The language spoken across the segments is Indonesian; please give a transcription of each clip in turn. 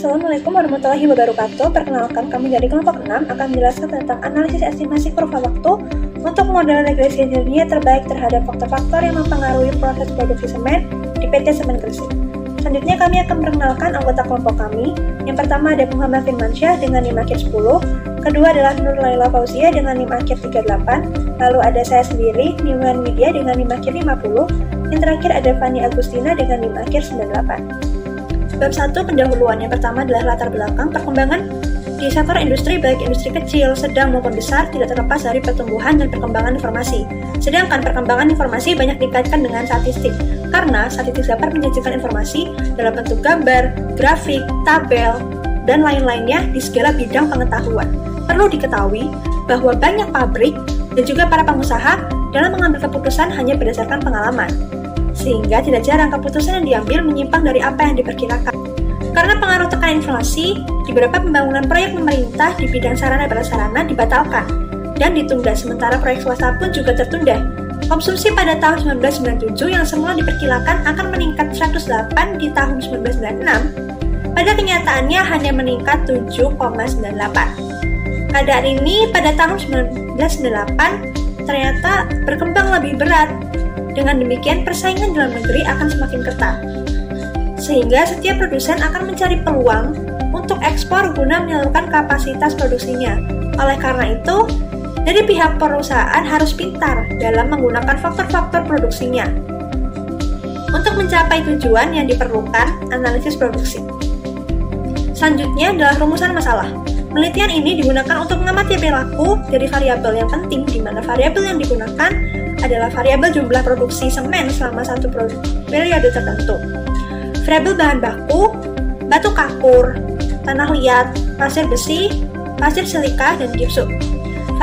Assalamualaikum warahmatullahi wabarakatuh. Perkenalkan, kami dari kelompok 6 akan menjelaskan tentang analisis estimasi kurva waktu untuk model regresi linear terbaik terhadap faktor-faktor yang mempengaruhi proses produksi semen di PT Semen Gresik. Selanjutnya kami akan memperkenalkan anggota kelompok kami. Yang pertama ada Muhammad Firmansyah dengan NIM akhir 10, kedua adalah Nur Laila Fauzia dengan NIM akhir 38, lalu ada saya sendiri, Niwan Widya dengan NIM akhir 50, yang terakhir ada Fani Agustina dengan NIM akhir 98. Bab 1 pendahuluan. Yang pertama adalah latar belakang perkembangan di sektor industri, baik industri kecil, sedang maupun besar, tidak terlepas dari pertumbuhan dan perkembangan informasi. Sedangkan perkembangan informasi banyak dikaitkan dengan statistik, karena statistik dapat menyajikan informasi dalam bentuk gambar, grafik, tabel, dan lain-lainnya di segala bidang pengetahuan. Perlu diketahui bahwa banyak pabrik dan juga para pengusaha dalam mengambil keputusan hanya berdasarkan pengalaman, sehingga tidak jarang keputusan yang diambil menyimpang dari apa yang diperkirakan. Karena pengaruh tekanan inflasi, di beberapa pembangunan proyek pemerintah di bidang sarana dan prasarana dibatalkan dan ditunda, sementara proyek swasta pun juga tertunda. Konsumsi pada tahun 1997 yang semula diperkirakan akan meningkat 108 di tahun 1996, pada kenyataannya hanya meningkat 7,98. Keadaan ini pada tahun 1998 ternyata berkembang lebih berat. Dengan demikian, persaingan dalam negeri akan semakin ketat, sehingga setiap produsen akan mencari peluang untuk ekspor guna menyalurkan kapasitas produksinya. Oleh karena itu, dari pihak perusahaan harus pintar dalam menggunakan faktor-faktor produksinya. Untuk mencapai tujuan yang diperlukan, analisis produksi. Selanjutnya adalah rumusan masalah. Penelitian ini digunakan untuk mengamati perilaku dari variabel yang penting, di mana variabel yang digunakan adalah variabel jumlah produksi semen selama satu periode tertentu. Variabel bahan baku, batu kapur, tanah liat, pasir besi, pasir silika, dan gipsum.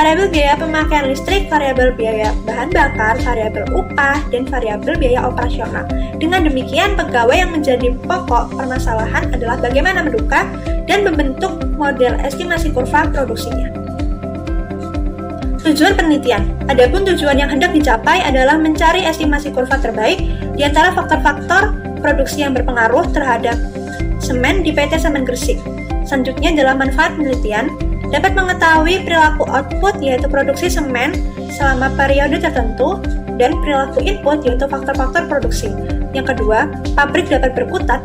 Variabel biaya pemakaian listrik, variabel biaya bahan bakar, variabel upah, dan variabel biaya operasional. Dengan demikian, pegawai yang menjadi pokok permasalahan adalah bagaimana menduga dan membentuk model estimasi kurva produksinya. Tujuan penelitian. Adapun tujuan yang hendak dicapai adalah mencari estimasi kurva terbaik di antara faktor-faktor produksi yang berpengaruh terhadap semen di PT Semen Gresik. Selanjutnya dalam manfaat penelitian, dapat mengetahui perilaku output yaitu produksi semen selama periode tertentu dan perilaku input yaitu faktor-faktor produksi. Yang kedua, pabrik dapat berkutat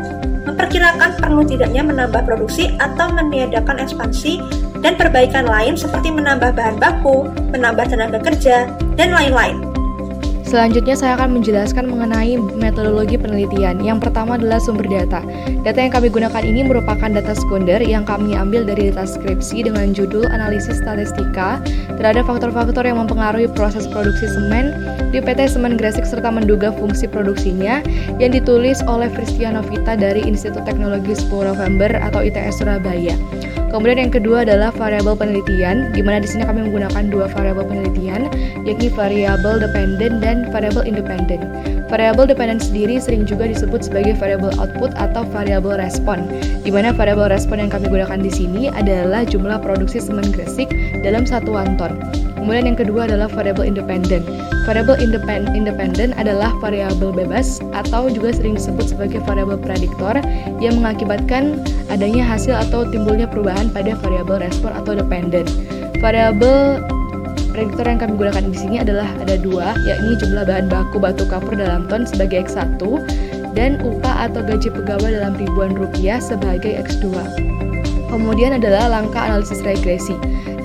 memperkirakan perlu tidaknya menambah produksi atau meniadakan ekspansi dan perbaikan lain seperti menambah bahan baku, menambah tenaga kerja, dan lain-lain. Selanjutnya saya akan menjelaskan mengenai metodologi penelitian. Yang pertama adalah sumber data. Data yang kami gunakan ini merupakan data sekunder yang kami ambil dari data skripsi dengan judul Analisis Statistika terhadap faktor-faktor yang mempengaruhi proses produksi semen di PT Semen Gresik serta menduga fungsi produksinya, yang ditulis oleh Fristianovita dari Institut Teknologi 10 November atau ITS Surabaya. Kemudian yang kedua adalah variabel penelitian, di mana di sini kami menggunakan dua variabel penelitian, yakni variabel dependent dan variabel independent. Variabel dependent sendiri sering juga disebut sebagai variabel output atau variabel respon, di mana variabel respon yang kami gunakan di sini adalah jumlah produksi semen Gresik dalam 1 ton. Kemudian yang kedua adalah variabel independent. Variabel independent adalah variabel bebas atau juga sering disebut sebagai variabel prediktor yang mengakibatkan adanya hasil atau timbulnya perubahan pada variabel respon atau dependent. Variabel prediktor yang kami gunakan di sini adalah ada dua, yakni jumlah bahan baku batu kapur dalam ton sebagai X1 dan upah atau gaji pegawai dalam ribuan rupiah sebagai X2. Kemudian adalah langkah analisis regresi.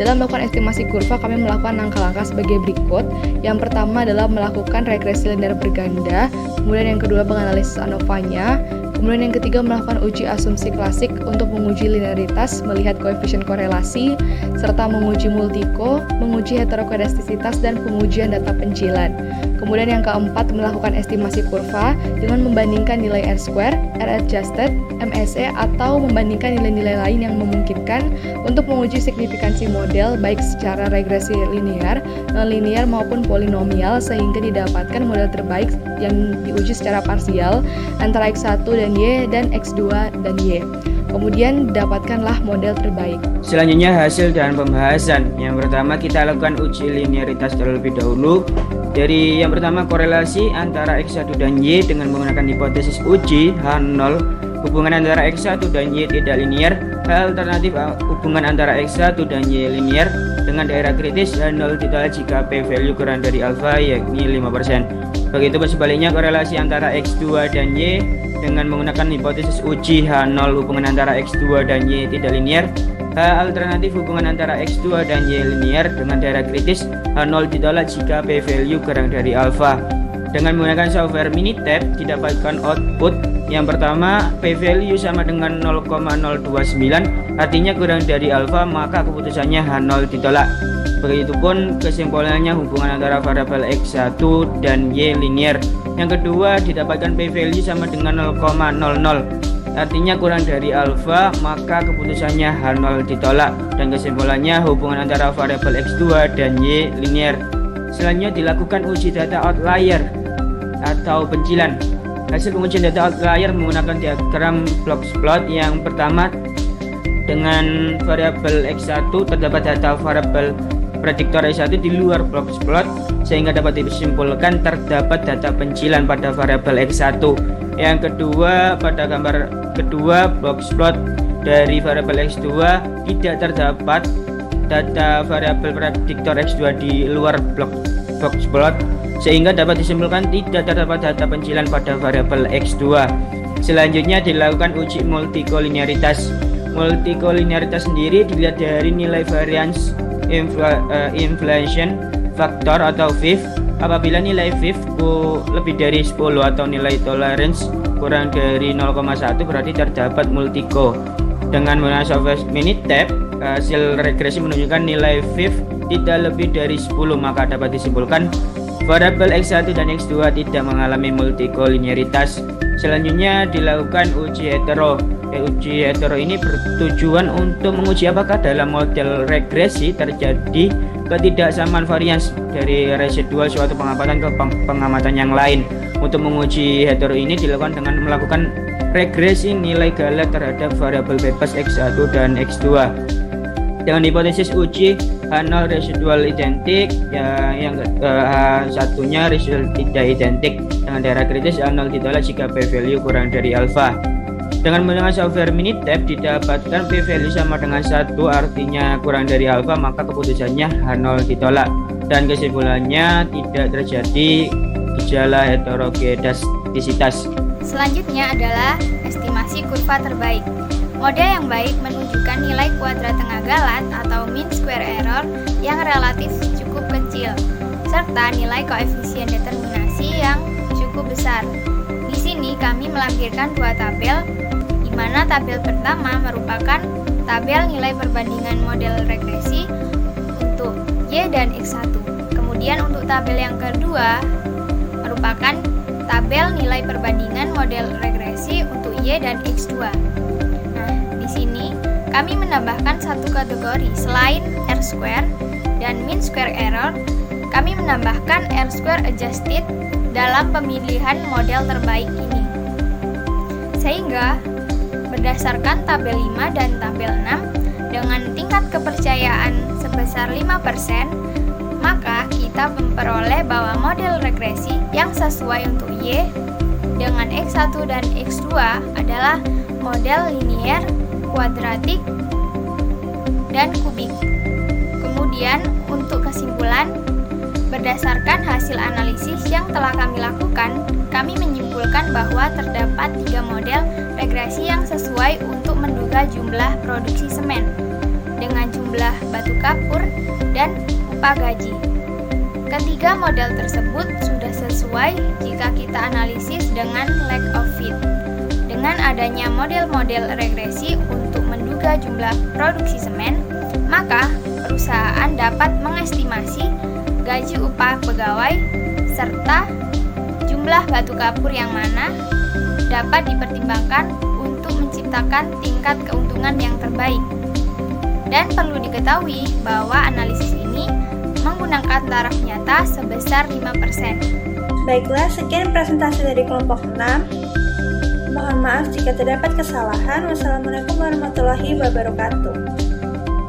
Dalam melakukan estimasi kurva, kami melakukan langkah-langkah sebagai berikut. Yang pertama adalah melakukan regresi linear berganda, kemudian yang kedua menganalisis ANOVA-nya, kemudian yang ketiga melakukan uji asumsi klasik untuk menguji linearitas, melihat koefisien korelasi, serta menguji multiko, menguji heterokedastisitas, dan pengujian data pencilan. Kemudian yang keempat melakukan estimasi kurva dengan membandingkan nilai R-square, R-adjusted, MSE, atau membandingkan nilai-nilai lain yang memungkinkan untuk menguji signifikansi model baik secara regresi linear, non-linear maupun polinomial sehingga didapatkan model terbaik yang diuji secara parsial antara X1 dan Y dan X2 dan Y. Kemudian dapatkanlah model terbaik. Selanjutnya hasil dan pembahasan. Yang pertama kita lakukan uji linearitas terlebih dahulu. Dari yang pertama korelasi antara X1 dan Y dengan menggunakan hipotesis uji H0 hubungan antara X1 dan Y tidak linear. Hal alternatif hubungan antara X1 dan Y linear dengan daerah kritis H0 ditolak jika p-value kurang dari alfa yakni 5%. Begitupun sebaliknya korelasi antara X2 dan Y dengan menggunakan hipotesis uji H0 hubungan antara X2 dan Y tidak linear. Hal alternatif hubungan antara X2 dan Y linear dengan daerah kritis H0 ditolak jika p-value kurang dari alfa. Dengan menggunakan software Minitab didapatkan output yang pertama p-value sama dengan 0,029 artinya kurang dari alfa, maka keputusannya H0 ditolak. Begitupun kesimpulannya hubungan antara variabel X1 dan Y linear. Yang kedua didapatkan p-value sama dengan 0,00 artinya kurang dari alfa, maka keputusannya H0 ditolak. Dan kesimpulannya hubungan antara variabel X2 dan Y linear. Selanjutnya dilakukan uji data outlier atau pencilan. Hasil pengujian data outlier menggunakan diagram box plot. Yang pertama, dengan variabel X1 terdapat data variabel prediktor X1 di luar box plot, sehingga dapat disimpulkan terdapat data pencilan pada variabel X1. Yang kedua, pada gambar kedua box plot dari variabel X2 tidak terdapat data variabel prediktor X2 di luar box plot, sehingga dapat disimpulkan tidak terdapat data pencilan pada variabel X2. Selanjutnya dilakukan uji multikolinearitas. Multikolinearitas sendiri dilihat dari nilai variance inflation factor atau VIF. Apabila nilai VIF lebih dari 10 atau nilai tolerance kurang dari 0,1 berarti terdapat multiko. Dengan menggunakan software Minitab, hasil regresi menunjukkan nilai VIF tidak lebih dari 10, maka dapat disimpulkan variabel X1 dan X2 tidak mengalami multikolinearitas. Selanjutnya dilakukan uji hetero. Uji hetero ini bertujuan untuk menguji apakah dalam model regresi terjadi ketidaksamaan varians dari residual suatu pengamatan ke pengamatan yang lain. Untuk menguji hetero ini dilakukan dengan melakukan regresi nilai gala terhadap variabel bebas X1 dan X2. Dengan hipotesis uji H0 residual identik, yang satunya residual tidak identik. Dengan daerah kritis H0 ditolak jika p-value kurang dari alfa. Dengan menggunakan software Minitab didapatkan p-value sama dengan 1 artinya kurang dari alfa, maka keputusannya H0 ditolak. Dan kesimpulannya tidak terjadi gejala heterogenesitas. Selanjutnya adalah estimasi kurva terbaik. Model yang baik menunjukkan nilai kuadrat tengah galat atau mean square error yang relatif cukup kecil, serta nilai koefisien determinasi yang cukup besar. Di sini kami melampirkan dua tabel, di mana tabel pertama merupakan tabel nilai perbandingan model regresi untuk Y dan X1. Kemudian untuk tabel yang kedua merupakan tabel nilai perbandingan model regresi untuk Y dan X2. Sini kami menambahkan satu kategori selain R-square dan mean square error, kami menambahkan R-square adjusted dalam pemilihan model terbaik ini. Sehingga berdasarkan tabel 5 dan tabel 6 dengan tingkat kepercayaan sebesar 5%, maka kita memperoleh bahwa model regresi yang sesuai untuk Y dengan X1 dan X2 adalah model linear, kuadratik, dan kubik. Kemudian untuk kesimpulan, berdasarkan hasil analisis yang telah kami lakukan, kami menyimpulkan bahwa terdapat 3 model regresi yang sesuai untuk menduga jumlah produksi semen dengan jumlah batu kapur dan upah gaji. Ketiga model tersebut sudah sesuai jika kita analisis dengan lack of fit. Dengan adanya model-model regresi untuk menduga jumlah produksi semen, maka perusahaan dapat mengestimasi gaji upah pegawai serta jumlah batu kapur yang mana dapat dipertimbangkan untuk menciptakan tingkat keuntungan yang terbaik. Dan perlu diketahui bahwa analisis ini menggunakan taraf nyata sebesar 5%. Baiklah, sekian presentasi dari kelompok 6. Mohon maaf jika terdapat kesalahan. Wassalamualaikum warahmatullahi wabarakatuh.